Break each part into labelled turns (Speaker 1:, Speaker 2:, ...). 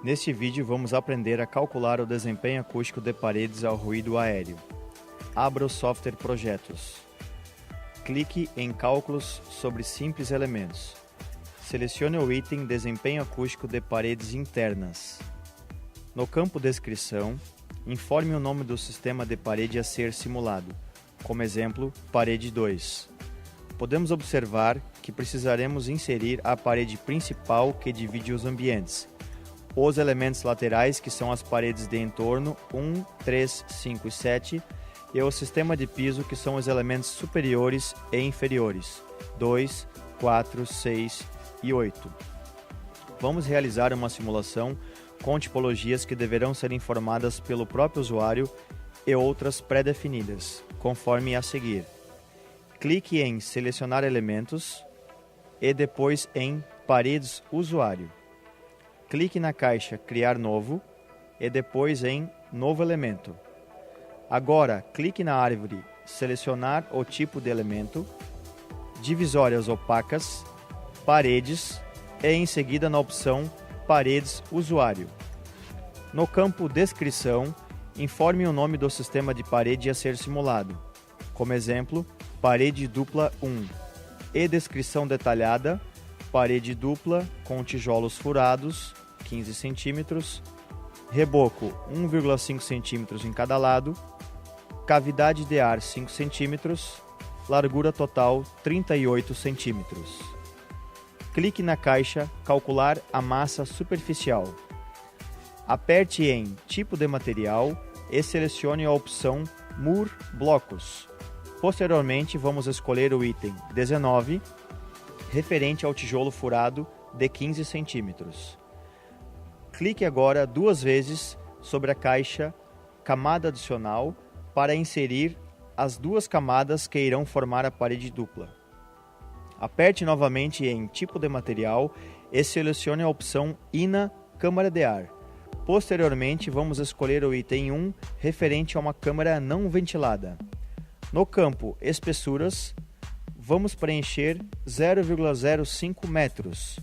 Speaker 1: Neste vídeo vamos aprender a calcular o desempenho acústico de paredes ao ruído aéreo. Abra o software Projetos. Clique em Cálculos sobre simples elementos. Selecione o item Desempenho acústico de paredes internas. No campo Descrição, informe o nome do sistema de parede a ser simulado, como exemplo, parede 2. Podemos observar que precisaremos inserir a parede principal que divide os ambientes, os elementos laterais, que são as paredes de entorno 1, 3, 5 e 7, e o sistema de piso, que são os elementos superiores e inferiores 2, 4, 6 e 8. Vamos realizar uma simulação com tipologias que deverão ser informadas pelo próprio usuário e outras pré-definidas, conforme a seguir. Clique em Selecionar elementos e depois em Paredes Usuário. Clique na caixa Criar Novo e depois em Novo Elemento. Agora, clique na árvore Selecionar o tipo de elemento, Divisórias opacas, Paredes e em seguida na opção Paredes Usuário. No campo Descrição, informe o nome do sistema de parede a ser simulado, como exemplo, parede dupla 1 e descrição detalhada, parede dupla com tijolos furados, 15 cm, reboco 1,5 cm em cada lado, cavidade de ar 5 cm, largura total 38 cm. Clique na caixa Calcular a massa superficial. Aperte em Tipo de material e selecione a opção Mur Blocos. Posteriormente, vamos escolher o item 19, referente ao tijolo furado de 15 cm. Clique agora duas vezes sobre a caixa Camada Adicional para inserir as duas camadas que irão formar a parede dupla. Aperte novamente em Tipo de material e selecione a opção INA Câmara de ar. Posteriormente, vamos escolher o item 1, referente a uma câmara não ventilada. No campo Espessuras, vamos preencher 0,05 metros,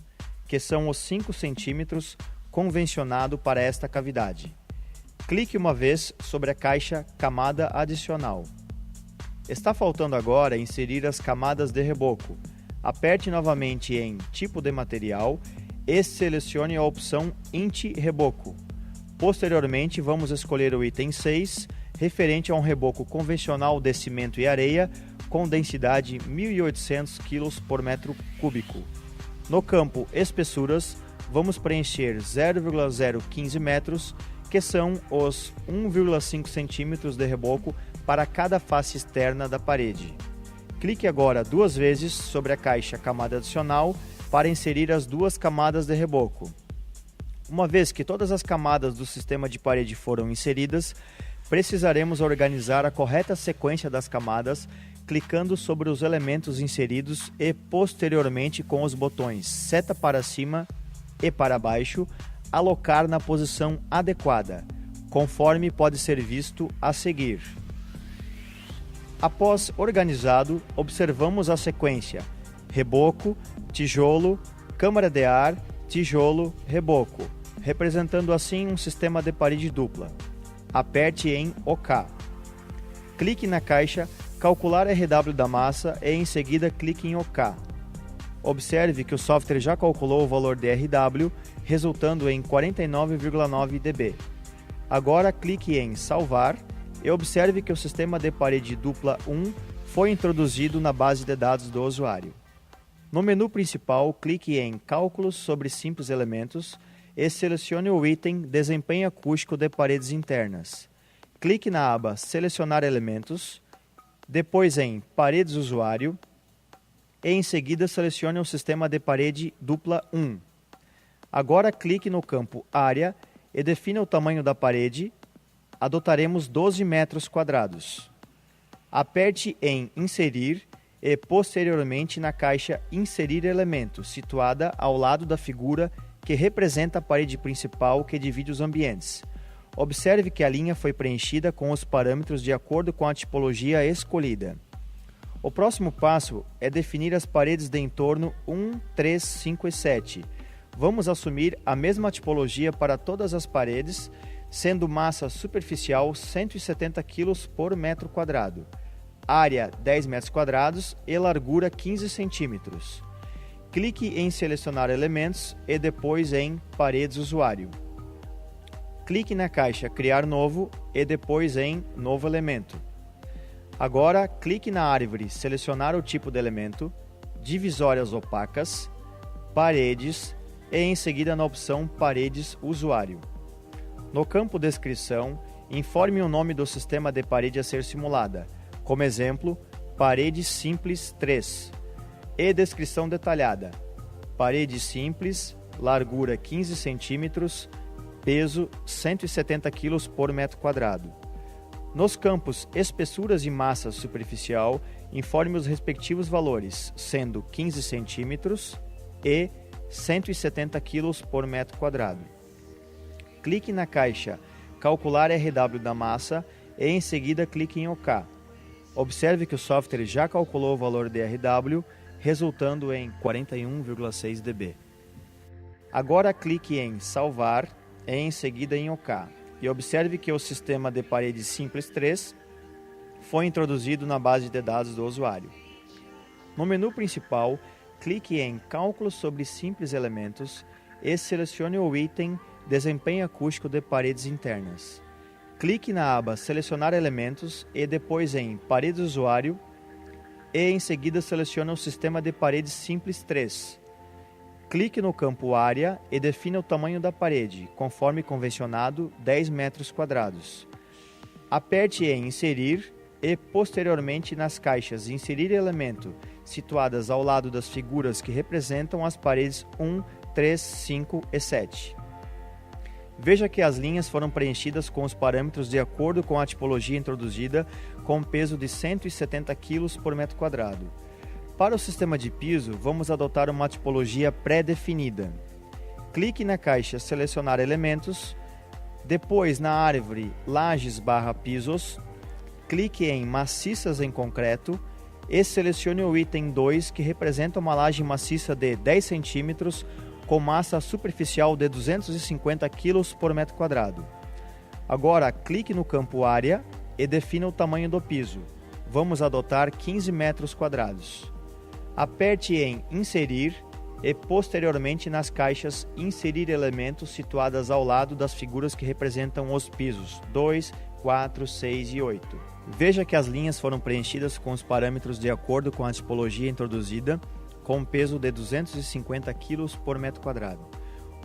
Speaker 1: que são os 5 centímetros convencionado para esta cavidade. Clique uma vez sobre a caixa Camada Adicional. Está faltando agora inserir as camadas de reboco. Aperte novamente em Tipo de material e selecione a opção Int Reboco. Posteriormente, vamos escolher o item 6, referente a um reboco convencional de cimento e areia, com densidade 1.800 kg por metro cúbico. No campo Espessuras, vamos preencher 0,015 metros, que são os 1,5 centímetros de reboco para cada face externa da parede. Clique agora duas vezes sobre a caixa Camada Adicional para inserir as duas camadas de reboco. Uma vez que todas as camadas do sistema de parede foram inseridas, precisaremos organizar a correta sequência das camadas, clicando sobre os elementos inseridos e posteriormente com os botões seta para cima e para baixo, alocar na posição adequada, conforme pode ser visto a seguir. Após organizado, observamos a sequência reboco, tijolo, câmara de ar, tijolo, reboco, representando assim um sistema de parede dupla. Aperte em OK. Clique na caixa Calcular RW da massa e em seguida clique em OK. Observe que o software já calculou o valor de RW, resultando em 49,9 dB. Agora clique em Salvar e observe que o sistema de parede dupla 1 foi introduzido na base de dados do usuário. No menu principal, clique em Cálculos sobre simples elementos e selecione o item Desempenho acústico de paredes internas. Clique na aba Selecionar elementos, depois em Paredes Usuário e em seguida selecione o sistema de parede dupla 1. Agora clique no campo Área e defina o tamanho da parede. Adotaremos 12 metros quadrados. Aperte em Inserir e posteriormente na caixa Inserir elemento, situada ao lado da figura que representa a parede principal que divide os ambientes. Observe que a linha foi preenchida com os parâmetros de acordo com a tipologia escolhida. O próximo passo é definir as paredes de entorno 1, 3, 5 e 7, Vamos assumir a mesma tipologia para todas as paredes, sendo massa superficial 170 kg por metro quadrado, área 10 metros quadrados e largura 15 centímetros. Clique em selecionar elementos e depois em paredes usuário. Clique na caixa criar novo e depois em novo elemento. Agora clique na árvore selecionar o tipo de elemento, divisórias opacas, paredes e em seguida na opção paredes usuário. No campo descrição, informe o nome do sistema de parede a ser simulada, como exemplo, parede simples 3, e descrição detalhada, parede simples, largura 15 cm, peso 170 kg por metro quadrado. Nos campos espessuras e massa superficial, informe os respectivos valores, sendo 15 cm e 170 kg por metro quadrado. Clique na caixa calcular RW da massa e em seguida clique em OK. Observe que o software já calculou o valor de RW, resultando em 41,6 dB. Agora clique em salvar e em seguida em OK. E observe que o sistema de parede simples 3 foi introduzido na base de dados do usuário. No menu principal, clique em Cálculo sobre simples elementos e selecione o item Desempenho acústico de paredes internas. Clique na aba Selecionar elementos e depois em Paredes usuário e em seguida selecione o sistema de paredes simples 3. Clique no campo Área e defina o tamanho da parede, conforme convencionado 10 metros quadrados. Aperte em Inserir e posteriormente nas caixas Inserir elemento, situadas ao lado das figuras que representam as paredes 1, 3, 5 e 7. Veja que as linhas foram preenchidas com os parâmetros de acordo com a tipologia introduzida, com um peso de 170 kg por metro quadrado. Para o sistema de piso, vamos adotar uma tipologia pré-definida. Clique na caixa Selecionar elementos, depois na árvore Lajes/pisos, clique em Maciças em concreto e selecione o item 2 que representa uma laje maciça de 10 cm com massa superficial de 250 kg por metro quadrado. Agora clique no campo Área e defina o tamanho do piso. Vamos adotar 15 metros quadrados. Aperte em Inserir e posteriormente nas caixas Inserir elementos situadas ao lado das figuras que representam os pisos 2, 4, 6 e 8. Veja que as linhas foram preenchidas com os parâmetros de acordo com a tipologia introduzida, com um peso de 250 kg por metro quadrado.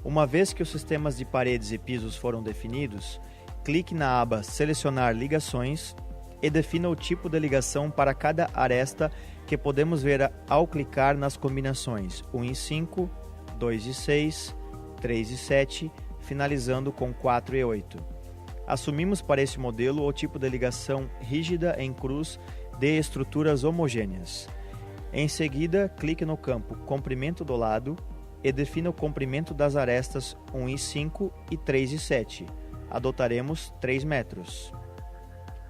Speaker 1: Uma vez que os sistemas de paredes e pisos foram definidos, clique na aba Selecionar ligações e defina o tipo de ligação para cada aresta que podemos ver ao clicar nas combinações 1 e 5, 2 e 6, 3 e 7, finalizando com 4 e 8. Assumimos para esse modelo o tipo de ligação rígida em cruz de estruturas homogêneas. Em seguida, clique no campo Comprimento do lado e defina o comprimento das arestas 1 e 5 e 3 e 7. Adotaremos 3 metros.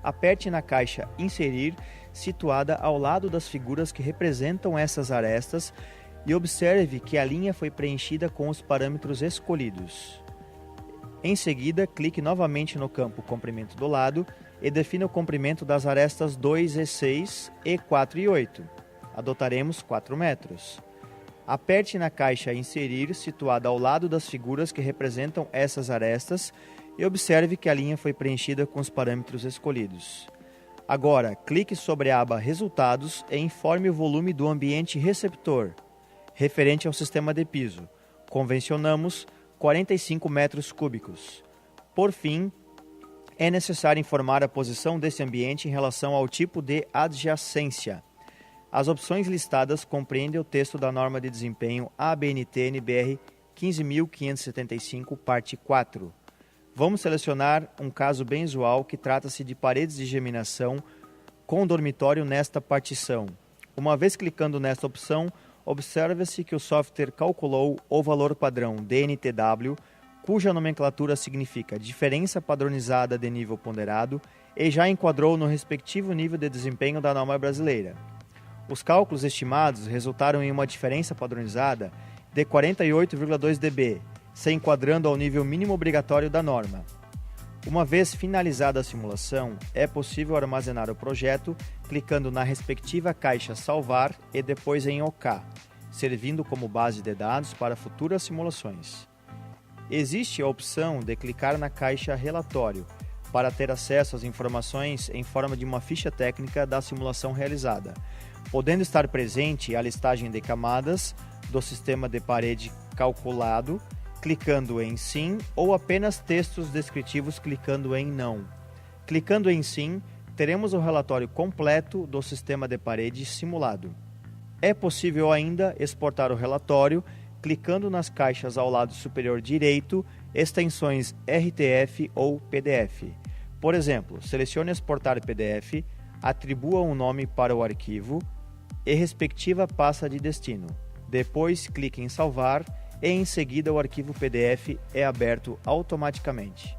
Speaker 1: Aperte na caixa Inserir, situada ao lado das figuras que representam essas arestas, e observe que a linha foi preenchida com os parâmetros escolhidos. Em seguida, clique novamente no campo Comprimento do lado e defina o comprimento das arestas 2 e 6 e 4 e 8. Adotaremos 4 metros. Aperte na caixa Inserir, situada ao lado das figuras que representam essas arestas, e observe que a linha foi preenchida com os parâmetros escolhidos. Agora, clique sobre a aba Resultados e informe o volume do ambiente receptor, referente ao sistema de piso. Convencionamos 45 metros cúbicos. Por fim, é necessário informar a posição desse ambiente em relação ao tipo de adjacência. As opções listadas compreendem o texto da norma de desempenho ABNT-NBR 15.575, parte 4. Vamos selecionar um caso bem usual que trata-se de paredes de geminação com dormitório nesta partição. Uma vez clicando nesta opção, observa-se que o software calculou o valor padrão DNTW, cuja nomenclatura significa diferença padronizada de nível ponderado, e já enquadrou no respectivo nível de desempenho da norma brasileira. Os cálculos estimados resultaram em uma diferença padronizada de 48,2 dB, se enquadrando ao nível mínimo obrigatório da norma. Uma vez finalizada a simulação, é possível armazenar o projeto clicando na respectiva caixa Salvar e depois em OK, servindo como base de dados para futuras simulações. Existe a opção de clicar na caixa Relatório para ter acesso às informações em forma de uma ficha técnica da simulação realizada, podendo estar presente a listagem de camadas do sistema de parede calculado, clicando em Sim, ou apenas textos descritivos clicando em Não. Clicando em Sim, teremos o relatório completo do sistema de parede simulado. É possível ainda exportar o relatório clicando nas caixas ao lado superior direito, extensões RTF ou PDF. Por exemplo, selecione Exportar PDF, atribua um nome para o arquivo e respectiva pasta de destino. Depois clique em Salvar e em seguida o arquivo PDF é aberto automaticamente.